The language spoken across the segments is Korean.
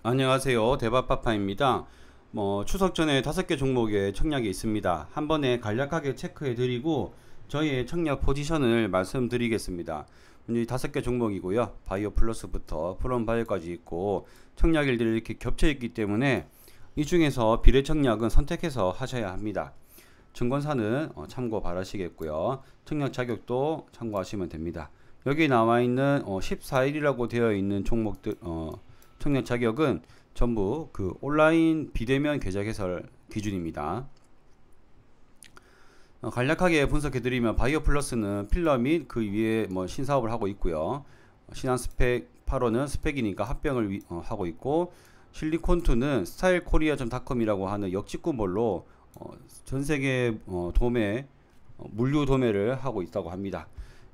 안녕하세요. 대박파파입니다. 추석 전에 5개 종목의 청약이 있습니다. 한 번에 간략하게 체크해 드리고 저희의 청약 포지션을 말씀드리겠습니다. 이 5개 종목이고요. 바이오 플러스부터 프롬 바이오까지 있고 청약일들이 이렇게 겹쳐 있기 때문에 이 중에서 비례 청약은 선택해서 하셔야 합니다. 증권사는 참고 바라시겠고요. 청약 자격도 참고하시면 됩니다. 여기 나와 있는 14일이라고 되어 있는 종목들 청약 자격은 전부 그 온라인 비대면 계좌 개설 기준입니다. 간략하게 분석해드리면 바이오 플러스는 필러 및 그 위에 신사업을 하고 있고요. 신한 스펙 8호는 스펙이니까 합병을 하고 있고, 실리콘2는 스타일코리아.com이라고 하는 역직구몰로 전세계 도매 물류 도매를 하고 있다고 합니다.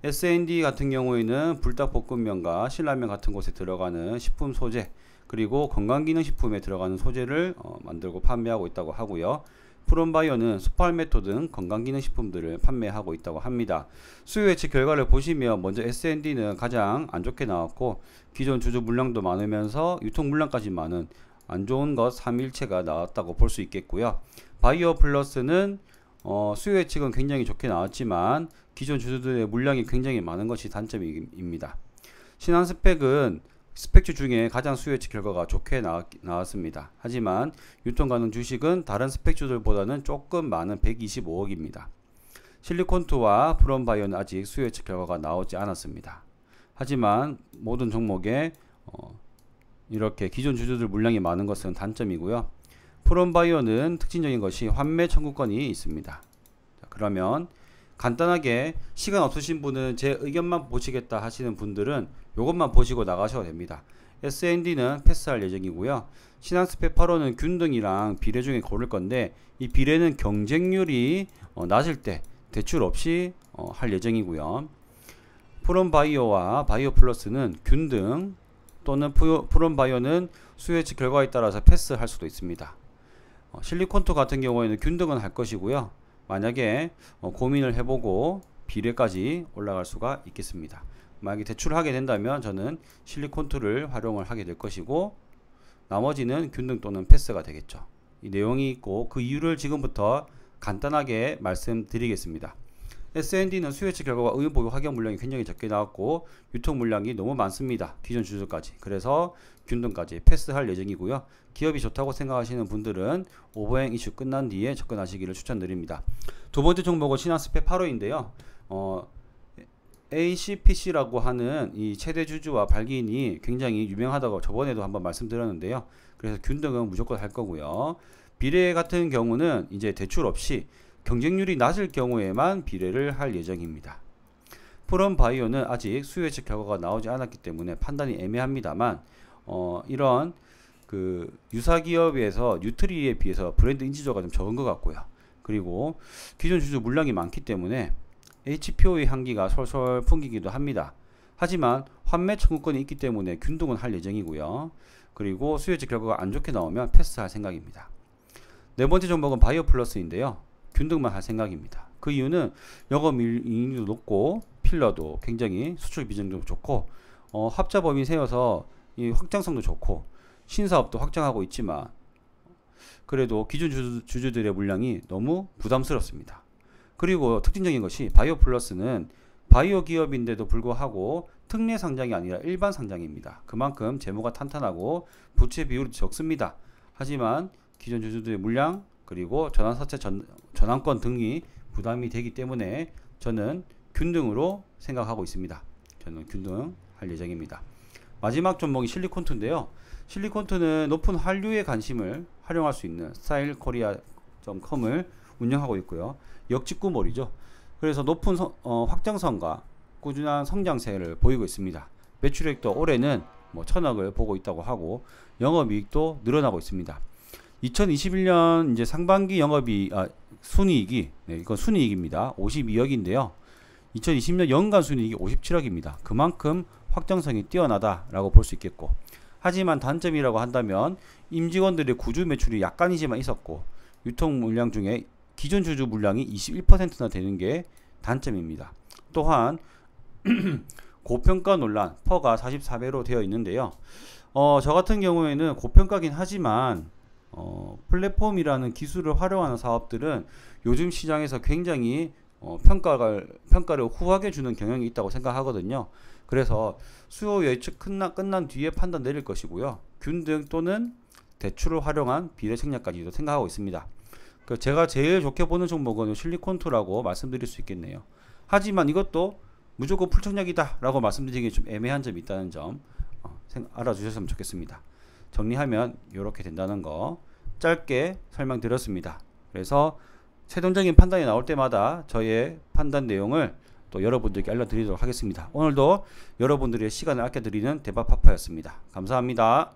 S&D 같은 경우에는 불닭볶음면과 신라면 같은 곳에 들어가는 식품 소재, 그리고 건강기능식품에 들어가는 소재를 만들고 판매하고 있다고 하고요. 프롬바이오는 수팔메토 등 건강기능식품들을 판매하고 있다고 합니다. 수요 예측 결과를 보시면 먼저 S&D는 가장 안 좋게 나왔고, 기존 주주 물량도 많으면서 유통 물량까지 많은 안 좋은 것 3일체가 나왔다고 볼 수 있겠고요. 바이오 플러스는 수요 예측은 굉장히 좋게 나왔지만 기존 주주들의 물량이 굉장히 많은 것이 단점입니다. 신한스펙은 스펙주 중에 가장 수요 예측 결과가 좋게 나왔습니다. 하지만 유통 가능 주식은 다른 스펙주들보다는 조금 많은 125억입니다. 실리콘2와 프롬바이오는 아직 수요 예측 결과가 나오지 않았습니다. 하지만 모든 종목에 이렇게 기존 주주들 물량이 많은 것은 단점이고요. 프롬바이오는 특징적인 것이 환매 청구권이 있습니다. 자, 그러면 간단하게 시간 없으신 분은 제 의견만 보시겠다 하시는 분들은 이것만 보시고 나가셔도 됩니다. S&D는 패스할 예정이고요. 신한스펙 8호는 균등이랑 비례 중에 고를 건데, 이 비례는 경쟁률이 낮을 때 대출 없이 할 예정이고요. 프롬바이오와 바이오플러스는 균등 또는 프롬바이오는 수요 예측 결과에 따라서 패스할 수도 있습니다. 실리콘2 같은 경우에는 균등은 할 것이고요. 만약에 고민을 해보고 비례까지 올라갈 수가 있겠습니다. 만약에 대출을 하게 된다면 저는 실리콘2를 활용을 하게 될 것이고, 나머지는 균등 또는 패스가 되겠죠. 이 내용이 있고 그 이유를 지금부터 간단하게 말씀드리겠습니다. S&D는 수요 예측 결과와 의원 보유 확약 물량이 굉장히 적게 나왔고 유통 물량이 너무 많습니다. 기존 주주까지. 그래서 균등까지 패스할 예정이고요. 기업이 좋다고 생각하시는 분들은 오버행 이슈 끝난 뒤에 접근하시기를 추천드립니다. 두 번째 종목은 신한스펙 8호인데요. ACPC라고 하는 이 최대 주주와 발기인이 굉장히 유명하다고 저번에도 한번 말씀드렸는데요. 그래서 균등은 무조건 할 거고요. 비례 같은 경우는 이제 대출 없이 경쟁률이 낮을 경우에만 비례를 할 예정입니다. 프롬바이오는 아직 수요 예측 결과가 나오지 않았기 때문에 판단이 애매합니다만 이런 그 유사 기업에서 뉴트리에 비해서 브랜드 인지도가 좀 적은 것 같고요. 그리고 기존 주주 물량이 많기 때문에 HPO의 향기가 솔솔 풍기기도 합니다. 하지만 환매 청구권이 있기 때문에 균등은 할 예정이고요. 그리고 수요 예측 결과가 안 좋게 나오면 패스할 생각입니다. 네 번째 종목은 바이오 플러스인데요. 균등만 할 생각입니다. 그 이유는 영업이익률도 높고 필러도 굉장히 수출 비중도 좋고 합자 범위 세워서 이 확장성도 좋고 신사업도 확장하고 있지만 그래도 기존 주주들의 물량이 너무 부담스럽습니다. 그리고 특징적인 것이 바이오 플러스는 바이오 기업인데도 불구하고 특례 상장이 아니라 일반 상장입니다. 그만큼 재무가 탄탄하고 부채 비율이 적습니다. 하지만 기존 주주들의 물량 그리고 전환사채 전환권 등이 부담이 되기 때문에 저는 균등으로 생각하고 있습니다. 저는 균등 할 예정입니다. 마지막 종목이 실리콘2인데요. 실리콘2는 높은 한류의 관심을 활용할 수 있는 스타일코리아.com을 운영하고 있고요. 역직구몰이죠. 그래서 높은 확장성과 꾸준한 성장세를 보이고 있습니다. 매출액도 올해는 1000억을 보고 있다고 하고 영업이익도 늘어나고 있습니다. 2021년 이제 상반기 순이익이 이건 순이익입니다. 52억인데요. 2020년 연간 순이익이 57억입니다. 그만큼 확장성이 뛰어나다라고 볼 수 있겠고, 하지만 단점이라고 한다면 임직원들의 구주 매출이 약간이지만 있었고 유통 물량 중에 기존 주주 물량이 21%나 되는 게 단점입니다. 또한 고평가 논란 퍼가 44배로 되어 있는데요. 저 같은 경우에는 고평가긴 하지만 플랫폼이라는 기술을 활용하는 사업들은 요즘 시장에서 굉장히 평가를 후하게 주는 경향이 있다고 생각하거든요. 그래서 수요 예측 끝난 뒤에 판단 내릴 것이고요. 균등 또는 대출을 활용한 비례 책략까지도 생각하고 있습니다. 제가 제일 좋게 보는 종목은 실리콘투라고 말씀드릴 수 있겠네요. 하지만 이것도 무조건 풀청약이다 라고 말씀드리기 좀 애매한 점이 있다는 점 알아주셨으면 좋겠습니다. 정리하면 이렇게 된다는 거 짧게 설명드렸습니다. 그래서 최종적인 판단이 나올 때마다 저의 판단 내용을 또 여러분들께 알려드리도록 하겠습니다. 오늘도 여러분들의 시간을 아껴드리는 대박파파였습니다. 감사합니다.